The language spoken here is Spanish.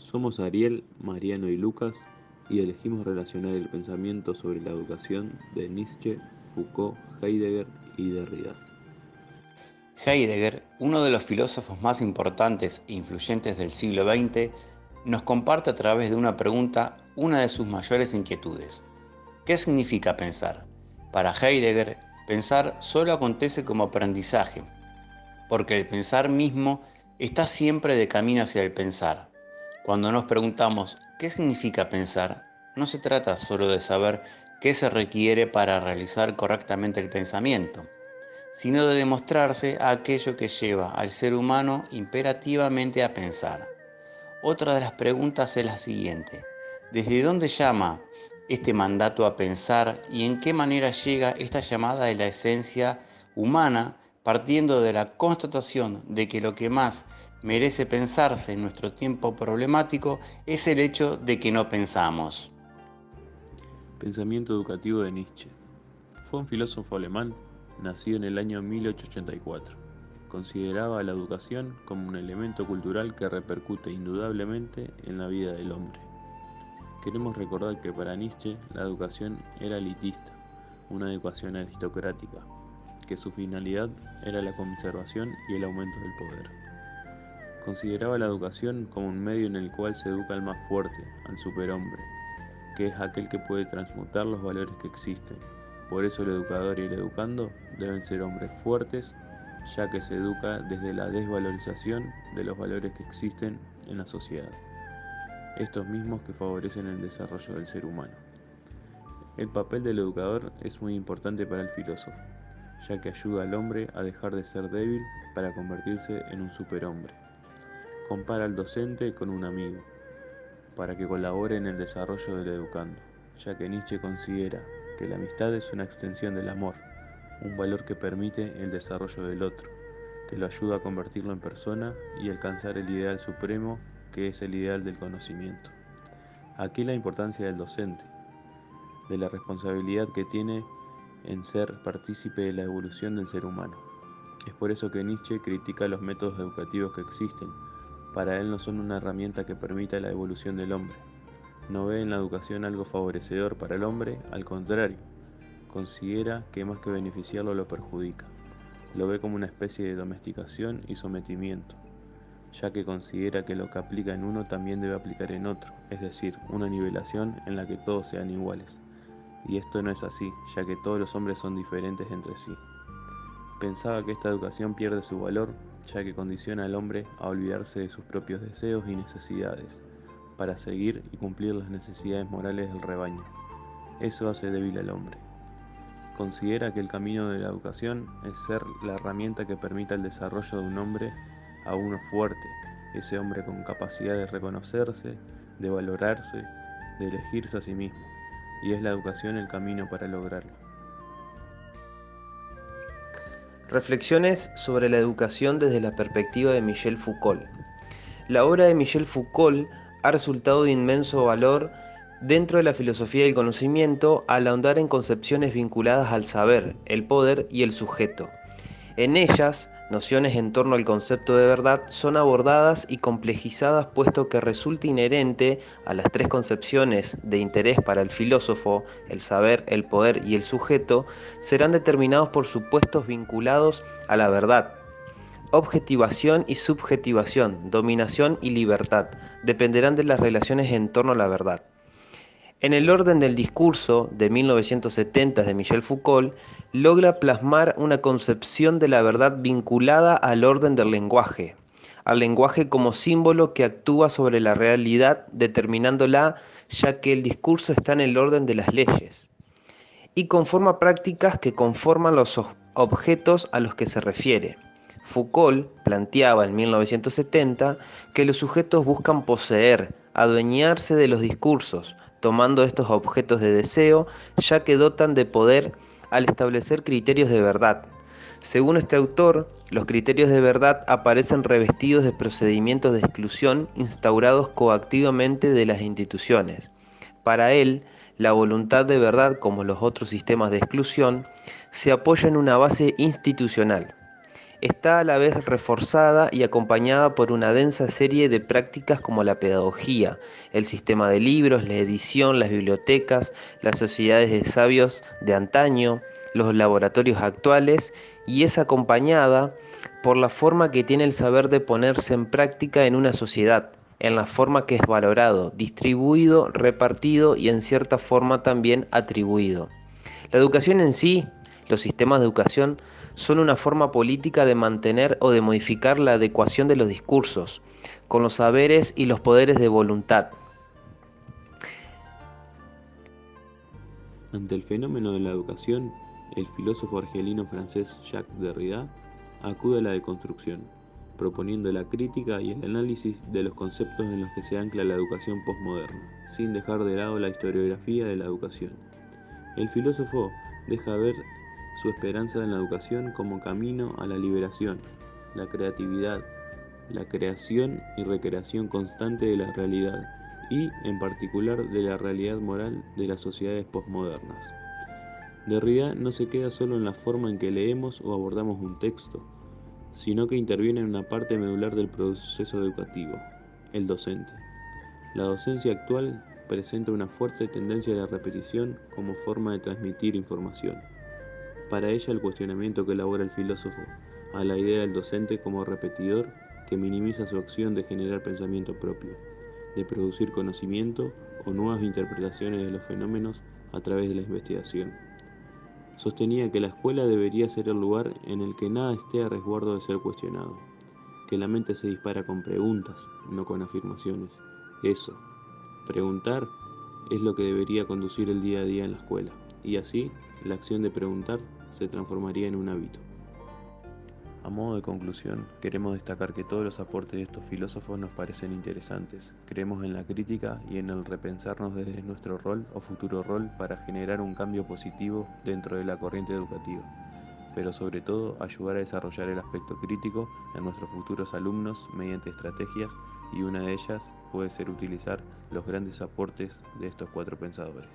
Somos Ariel, Mariano y Lucas y elegimos relacionar el pensamiento sobre la educación de Nietzsche, Foucault, Heidegger y Derrida. Heidegger, uno de los filósofos más importantes e influyentes del siglo XX, nos comparte a través de una pregunta una de sus mayores inquietudes. ¿Qué significa pensar? Para Heidegger, pensar solo acontece como aprendizaje, porque el pensar mismo está siempre de camino hacia el pensar. Cuando nos preguntamos ¿qué significa pensar?, no se trata solo de saber qué se requiere para realizar correctamente el pensamiento, sino de demostrarse a aquello que lleva al ser humano imperativamente a pensar. Otra de las preguntas es la siguiente: ¿desde dónde llama este mandato a pensar y en qué manera llega esta llamada de la esencia humana, partiendo de la constatación de que lo que más merece pensarse en nuestro tiempo problemático es el hecho de que no pensamos? Pensamiento educativo de Nietzsche. Fue un filósofo alemán nacido en el año 1884. Consideraba la educación como un elemento cultural que repercute indudablemente en la vida del hombre. Queremos recordar que para Nietzsche la educación era elitista, una educación aristocrática, que su finalidad era la conservación y el aumento del poder. Consideraba la educación como un medio en el cual se educa al más fuerte, al superhombre, que es aquel que puede transmutar los valores que existen. Por eso el educador y el educando deben ser hombres fuertes, ya que se educa desde la desvalorización de los valores que existen en la sociedad, estos mismos que favorecen el desarrollo del ser humano. El papel del educador es muy importante para el filósofo, ya que ayuda al hombre a dejar de ser débil para convertirse en un superhombre. Compara al docente con un amigo, para que colabore en el desarrollo del educando, ya que Nietzsche considera que la amistad es una extensión del amor, un valor que permite el desarrollo del otro, que lo ayuda a convertirlo en persona y alcanzar el ideal supremo, que es el ideal del conocimiento. Aquí la importancia del docente, de la responsabilidad que tiene en ser partícipe de la evolución del ser humano. Es por eso que Nietzsche critica los métodos educativos que existen. Para él no son una herramienta que permita la evolución del hombre. No ve en la educación algo favorecedor para el hombre, al contrario, considera que más que beneficiarlo lo perjudica. Lo ve como una especie de domesticación y sometimiento, ya que considera que lo que aplica en uno también debe aplicar en otro, es decir, una nivelación en la que todos sean iguales. Y esto no es así, ya que todos los hombres son diferentes entre sí. Pensaba que esta educación pierde su valor, ya que condiciona al hombre a olvidarse de sus propios deseos y necesidades, para seguir y cumplir las necesidades morales del rebaño. Eso hace débil al hombre. Considera que el camino de la educación es ser la herramienta que permita el desarrollo de un hombre a uno fuerte, ese hombre con capacidad de reconocerse, de valorarse, de elegirse a sí mismo, y es la educación el camino para lograrlo. Reflexiones sobre la educación desde la perspectiva de Michel Foucault. La obra de Michel Foucault ha resultado de inmenso valor dentro de la filosofía del conocimiento al ahondar en concepciones vinculadas al saber, el poder y el sujeto. En ellas, nociones en torno al concepto de verdad son abordadas y complejizadas, puesto que resulta inherente a las tres concepciones de interés para el filósofo, el saber, el poder y el sujeto, serán determinados por supuestos vinculados a la verdad. Objetivación y subjetivación, dominación y libertad, dependerán de las relaciones en torno a la verdad. En el orden del discurso de 1970 de Michel Foucault, logra plasmar una concepción de la verdad vinculada al orden del lenguaje, al lenguaje como símbolo que actúa sobre la realidad determinándola, ya que el discurso está en el orden de las leyes, y conforma prácticas que conforman los objetos a los que se refiere. Foucault planteaba en 1970 que los sujetos buscan poseer, adueñarse de los discursos, tomando estos objetos de deseo, ya que dotan de poder al establecer criterios de verdad. Según este autor, los criterios de verdad aparecen revestidos de procedimientos de exclusión instaurados coactivamente de las instituciones. Para él, la voluntad de verdad, como los otros sistemas de exclusión, se apoya en una base institucional. está a la vez reforzada y acompañada por una densa serie de prácticas como la pedagogía, el sistema de libros, la edición, las bibliotecas, las sociedades de sabios de antaño, los laboratorios actuales, y es acompañada por la forma que tiene el saber de ponerse en práctica en una sociedad, en la forma que es valorado, distribuido, repartido y en cierta forma también atribuido. La educación en sí, los sistemas de educación, son una forma política de mantener o de modificar la adecuación de los discursos con los saberes y los poderes de voluntad. Ante el fenómeno de la educación, el filósofo argelino francés Jacques Derrida acude a la deconstrucción, proponiendo la crítica y el análisis de los conceptos en los que se ancla la educación posmoderna, sin dejar de lado la historiografía de la educación. El filósofo deja ver su esperanza en la educación como camino a la liberación, la creatividad, la creación y recreación constante de la realidad y, en particular, de la realidad moral de las sociedades posmodernas. Derrida no se queda solo en la forma en que leemos o abordamos un texto, sino que interviene en una parte medular del proceso educativo, el docente. La docencia actual presenta una fuerte tendencia a la repetición como forma de transmitir información. Para ella, el cuestionamiento que elabora el filósofo a la idea del docente como repetidor que minimiza su acción de generar pensamiento propio, de producir conocimiento o nuevas interpretaciones de los fenómenos a través de la investigación. Sostenía que la escuela debería ser el lugar en el que nada esté a resguardo de ser cuestionado, que la mente se dispara con preguntas, no con afirmaciones. Eso, preguntar, es lo que debería conducir el día a día en la escuela, y así la acción de preguntar se transformaría en un hábito. A modo de conclusión, queremos destacar que todos los aportes de estos filósofos nos parecen interesantes. Creemos en la crítica y en el repensarnos desde nuestro rol o futuro rol para generar un cambio positivo dentro de la corriente educativa, pero sobre todo ayudar a desarrollar el aspecto crítico en nuestros futuros alumnos mediante estrategias, y una de ellas puede ser utilizar los grandes aportes de estos 4 pensadores.